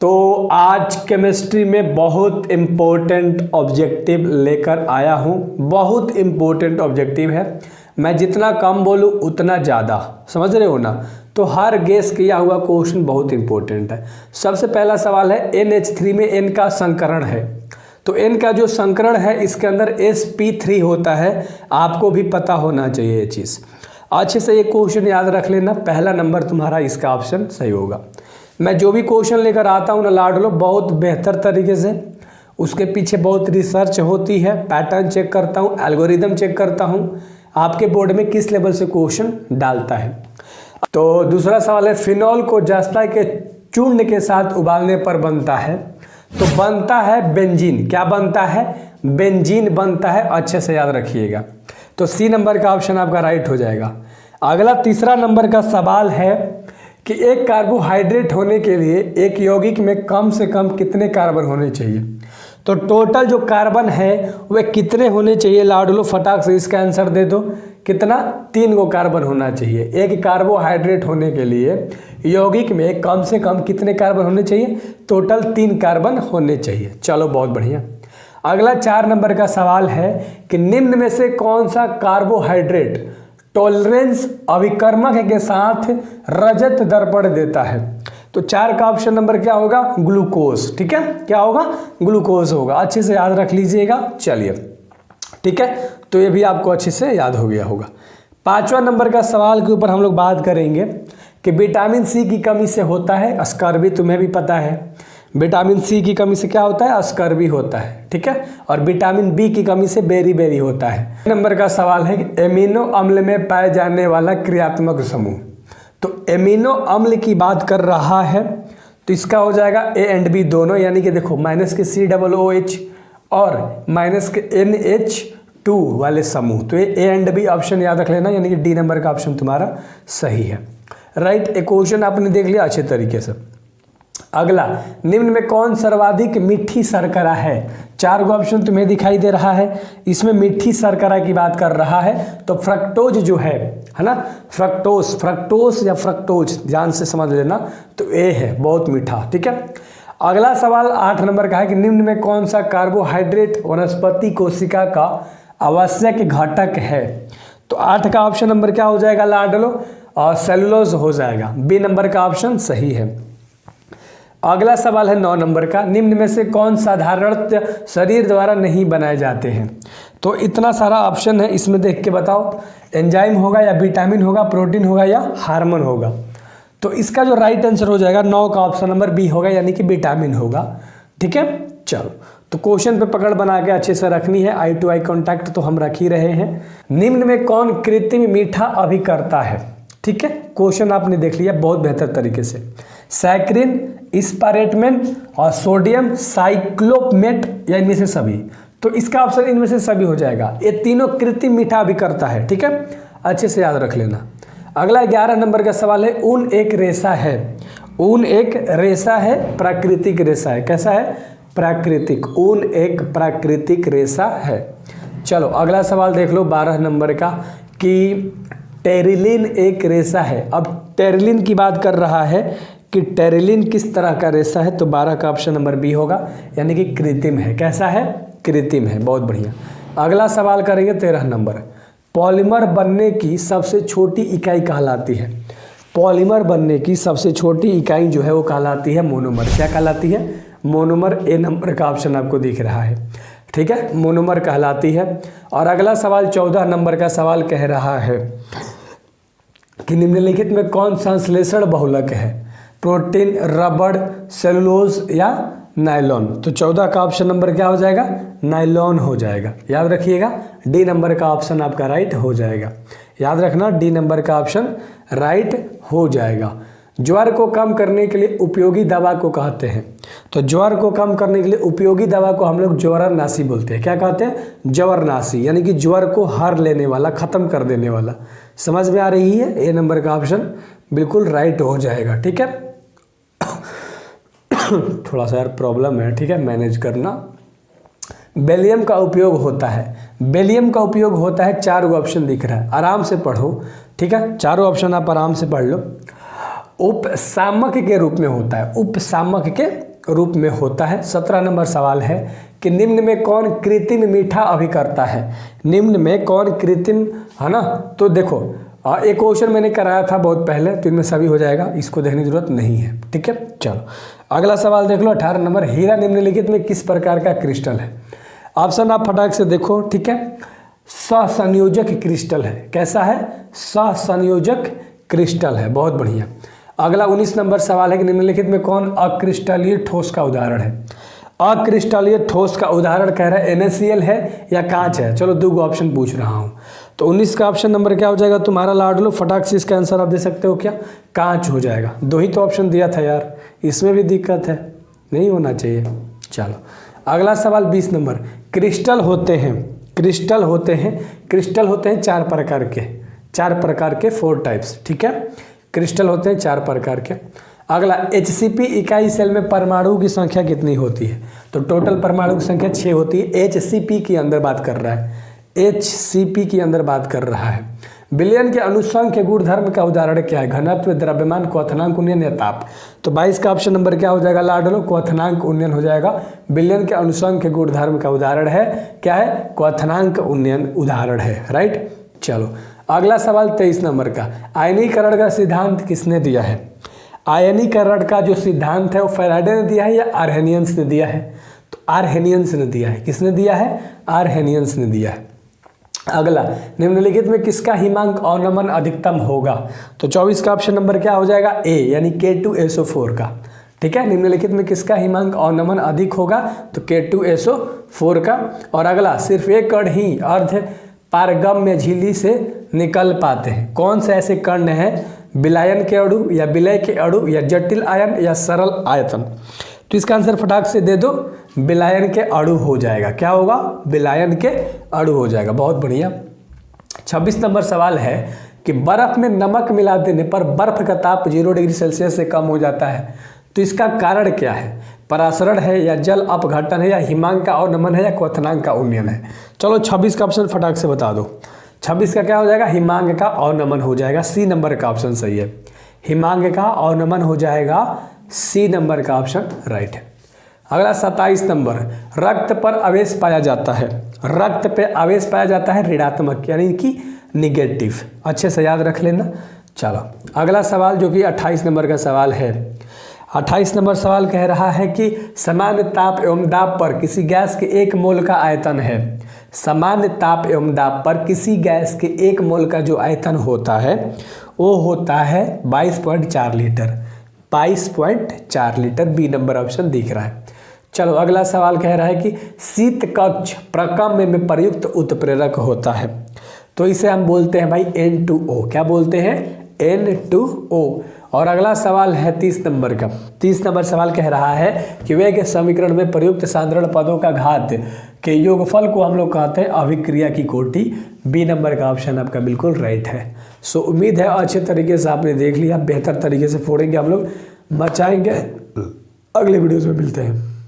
तो आज केमिस्ट्री में बहुत इम्पोर्टेंट ऑब्जेक्टिव लेकर आया हूँ। बहुत इम्पोर्टेंट ऑब्जेक्टिव है, मैं जितना कम बोलूँ उतना ज़्यादा, समझ रहे हो ना। तो हर गेस किया हुआ क्वेश्चन बहुत इम्पोर्टेंट है। सबसे पहला सवाल है NH3 में N का संकरण है, तो N का जो संकरण है इसके अंदर sp3 होता है। आपको भी पता होना चाहिए ये चीज़। अच्छे से ये क्वेश्चन याद रख लेना, पहला नंबर तुम्हारा इसका ऑप्शन सही होगा। मैं जो भी क्वेश्चन लेकर आता हूँ ना लाड लो, बहुत बेहतर तरीके से उसके पीछे बहुत रिसर्च होती है, पैटर्न चेक करता हूँ, एल्गोरिदम चेक करता हूँ, आपके बोर्ड में किस लेवल से क्वेश्चन डालता है। तो दूसरा सवाल है फिनॉल को जस्ता के चूर्ण के साथ उबालने पर बनता है, तो बनता है बेंजीन। क्या बनता है? बेंजीन बनता है। अच्छे से याद रखिएगा। तो सी नंबर का ऑप्शन आपका राइट हो जाएगा। अगला तीसरा नंबर का सवाल है कि एक कार्बोहाइड्रेट होने के लिए एक यौगिक में कम से कम कितने कार्बन होने चाहिए। तो टोटल जो कार्बन है वे कितने होने चाहिए लाडलो, फटाक से इसका आंसर दे दो। कितना? 3 गो कार्बन होना चाहिए। एक कार्बोहाइड्रेट होने के लिए यौगिक में कम से कम कितने कार्बन होने चाहिए? टोटल 3 कार्बन होने चाहिए। चलो बहुत बढ़िया। अगला 4 नंबर का सवाल है कि निम्न में से कौन सा कार्बोहाइड्रेट टॉलरेंस अभिकर्मक के साथ रजत दर्पण देता है। तो 4 का ऑप्शन नंबर क्या होगा? ग्लूकोज। ठीक है, क्या होगा? ग्लूकोज होगा। अच्छे से याद रख लीजिएगा। चलिए ठीक है, तो ये भी आपको अच्छे से याद हो गया होगा। 5वां नंबर का सवाल के ऊपर हम लोग बात करेंगे कि विटामिन सी की कमी से होता है स्कर्वी। तुम्हें भी पता है विटामिन सी की कमी से क्या होता है? स्कर्वी होता है। ठीक है, और विटामिन बी की कमी से बेरी होता है। नंबर का सवाल है कि एमिनो अम्ल में पाए जाने वाला क्रियात्मक समूह। तो एमिनो अम्ल की बात कर रहा है, तो इसका हो जाएगा A एंड B दोनों, यानी कि देखो माइनस के COOH और माइनस के NH2 वाले समूह। तो ये A एंड B ऑप्शन याद रख लेना, यानी कि डी नंबर का ऑप्शन तुम्हारा सही है। राइट, एक क्वेश्चन आपने देख लिया अच्छे तरीके से। अगला, निम्न में कौन सर्वाधिक मीठी शर्करा है। 4 गो ऑप्शन तुम्हें दिखाई दे रहा है, इसमें मीठी शर्करा की बात कर रहा है। तो फ्रक्टोज जो है ना, फ्रक्टोज या फ्रक्टोज ध्यान से समझ लेना, तो ए है, बहुत मीठा। ठीक है, अगला सवाल 8 नंबर का है कि निम्न में कौन सा कार्बोहाइड्रेट वनस्पति कोशिका का आवश्यक घटक है। तो 8 का ऑप्शन नंबर क्या हो जाएगा लाडलो? और सेलुलोज हो जाएगा। बी नंबर का ऑप्शन सही है। अगला सवाल है 9 नंबर का, निम्न में से कौन साधारणतः शरीर द्वारा नहीं बनाए जाते हैं। तो इतना सारा ऑप्शन है, इसमें देख के बताओ एंजाइम होगा या विटामिन होगा, प्रोटीन होगा या हार्मोन होगा। तो इसका जो राइट आंसर हो जाएगा 9 का ऑप्शन नंबर बी होगा, यानी कि विटामिन होगा। ठीक है, चलो तो क्वेश्चन पे पकड़ बना के अच्छे से रखनी है। आई टू आई कॉन्टैक्ट तो हम रख ही रहे हैं। निम्न में कौन कृत्रिम मीठा अभिकर्ता है। ठीक है, क्वेश्चन आपने देख लिया बहुत बेहतर तरीके से। सैक्रिन, इस्पारेटमेंट और सोडियम साइक्लोमेट या इनमें से सभी। तो इसका ऑप्शन इनमें से सभी हो जाएगा। ये तीनों कृत्रिम मीठा अभिकर्ता है। ठीक है, अच्छे से याद रख लेना। अगला 11 नंबर का सवाल है ऊन एक रेशा है। ऊन एक रेशा है, प्राकृतिक रेशा है। कैसा है? प्राकृतिक। ऊन एक प्राकृतिक रेशा है। चलो अगला सवाल देख लो 12 नंबर का कि टेरिलिन एक रेशा है। अब टेरिलिन की बात कर रहा है कि टेरिलिन किस तरह का रेशा है। तो 12 का ऑप्शन नंबर बी होगा, यानी कि कृत्रिम है। कैसा है? कृत्रिम है। बहुत बढ़िया। अगला सवाल करेंगे 13 नंबर, पॉलीमर बनने की सबसे छोटी इकाई कहलाती है। पॉलीमर बनने की सबसे छोटी इकाई जो है वो कहलाती है मोनोमर। क्या कहलाती है? मोनोमर। ए नंबर का ऑप्शन आपको दिख रहा है। ठीक है, मोनोमर कहलाती है। और अगला सवाल 14 नंबर का सवाल कह रहा है कि निम्नलिखित में कौन संश्लेषण बहुलक है। प्रोटीन, रबड़, सेलुलोज या नायलॉन। तो 14 का ऑप्शन नंबर क्या हो जाएगा? नायलॉन हो जाएगा। याद रखिएगा, डी नंबर का ऑप्शन आपका राइट हो जाएगा। याद रखना, डी नंबर का ऑप्शन राइट हो जाएगा। ज्वर को कम करने के लिए उपयोगी दवा को कहते हैं। तो ज्वर को कम करने के लिए उपयोगी दवा को हम लोग ज्वरनाशी बोलते हैं। क्या कहते हैं? ज्वरनाशी, यानी कि ज्वर को हर लेने वाला, खत्म कर देने वाला। समझ में आ रही है? ए नंबर का ऑप्शन बिल्कुल राइट हो जाएगा। ठीक है, थोड़ा सा यार प्रॉब्लम है, ठीक है, मैनेज करना। बेलियम का उपयोग होता है। बेलियम का उपयोग होता है, 4 गो ऑप्शन दिख रहा है, आराम से पढ़ो। ठीक है, चारों ऑप्शन आप आराम से पढ़ लो। उपसामक के रूप में होता है। उपसामक के रूप में होता है। 17 नंबर सवाल है कि निम्न में कौन कृत्रिम मीठा अभिकर्ता है। निम्न में कौन कृत्रिम, है ना। तो देखो एक क्वेश्चन मैंने कराया था बहुत पहले, तो इनमें सभी हो जाएगा, इसको देखने की जरूरत नहीं है। ठीक है, चलो अगला सवाल देख लो। 18 नंबर, हीरा निम्नलिखित में किस प्रकार का क्रिस्टल है। ऑप्शन आप फटाक से देखो। ठीक है, सहसंयोजक क्रिस्टल है। कैसा है, सहसंयोजक क्रिस्टल है। बहुत बढ़िया। अगला 19 नंबर सवाल है कि निम्नलिखित में कौन अक्रिस्टलीय ठोस का उदाहरण है। अक्रिस्टलीय ठोस का उदाहरण कह रहा है NaCl है या कांच है। चलो दो ऑप्शन पूछ रहा हूँ, तो 19 का ऑप्शन नंबर क्या हो जाएगा तुम्हारा लाडलो, फटाक से इसका आंसर आप दे सकते हो क्या, कांच हो जाएगा। दो ही तो ऑप्शन दिया था यार, इसमें भी दिक्कत है, नहीं होना चाहिए। चलो अगला सवाल 20 नंबर, क्रिस्टल होते हैं, क्रिस्टल होते हैं, क्रिस्टल होते हैं 4 प्रकार के, 4 प्रकार के 4 टाइप्स। ठीक है, क्रिस्टल होते हैं 4 प्रकार के। अगला HCP इकाई सेल में परमाणु की संख्या कितनी होती है। तो टोटल परमाणु की संख्या 6 होती है। HCP की अंदर बात कर रहा है, HCP की अंदर बात कर रहा है। विलयन के अनुसंख्य गुणधर्म का उदाहरण क्या है। घनत्व, द्रव्यमान, क्वथनांक, उन्नयन या ताप। तो 22 का ऑप्शन नंबर क्या हो जाएगा लाडलो, क्वथनांक उन्नयन हो जाएगा। विलयन के अनुसंख्य गुणधर्म का उदाहरण है क्या है, क्वथनांक उन्नयन उदाहरण है। राइट, चलो अगला सवाल 23 नंबर का, आयनीकरण का सिद्धांत किसने दिया है। आयनीकरण का जो सिद्धांत है वो फैराडे ने दिया है या आर्हेनियंस ने दिया है। तो आर्हेनियंस ने दिया है। किसने दिया है, आर्हेनियंस ने दिया है। अगला, निम्नलिखित में किसका हिमांक अवनमन अधिकतम होगा। तो 24 का ऑप्शन नंबर क्या हो जाएगा, ए यानी K2SO4 का। ठीक है, निम्नलिखित में किसका हिमांक अवनमन अधिक होगा, तो K2SO4 का। और अगला, सिर्फ एक कण ही अर्ध पारगम्य झिल्ली से निकल पाते हैं। कौन से ऐसे कण हैं, विलायन के अणु या विलय के अणु या जटिल आयन या सरल आयतन। तो इसका आंसर फटाक से दे दो, विलायन के अणु हो जाएगा। क्या होगा, विलायन के अणु हो जाएगा। बहुत बढ़िया। 26 नंबर सवाल है कि बर्फ में नमक मिला देने पर बर्फ का ताप 0 डिग्री सेल्सियस से कम हो जाता है। तो इसका कारण क्या है, परासरण है या जल अपघटन है या हिमांक का अवनमन है या क्वथनांक का उन्नयन है। चलो 26 का ऑप्शन फटाक से बता दो। 26 का क्या हो जाएगा, हिमांक का अवनमन हो जाएगा। सी नंबर का ऑप्शन सही है, हिमांक का अवनमन हो जाएगा। सी नंबर का ऑप्शन राइट है। अगला 27 नंबर, रक्त पर आवेश पाया जाता है, रक्त पे आवेश पाया जाता है ऋणात्मक यानी कि निगेटिव। अच्छे से याद रख लेना। चलो अगला सवाल जो कि 28 नंबर का सवाल है। 28 नंबर सवाल कह रहा है कि सामान्य ताप एवं दाब पर किसी गैस के 1 मोल का आयतन है। सामान्य ताप एवं दाब पर किसी गैस के 1 मोल का जो आयतन होता है वो होता है 22.4 litre. 22.4 litre, B number option दिख रहा है। चलो अगला सवाल कह रहा है कि शीत कक्ष प्रकम्य में प्रयुक्त उत्प्रेरक होता है। तो इसे हम बोलते हैं भाई N2O। क्या बोलते हैं, N2O। और अगला सवाल है 30 नंबर का। 30 नंबर सवाल कह रहा है कि वेग समीकरण में प्रयुक्त साधारण पदों का घात के योगफल को हम लोग कहते हैं अभिक्रिया की कोटि। बी नंबर का ऑप्शन आपका बिल्कुल राइट है। सो उम्मीद है अच्छे तरीके से आपने देख लिया, बेहतर तरीके से फोड़ेंगे हम लोग, मचाएंगे। अगले वीडियोस में मिलते हैं।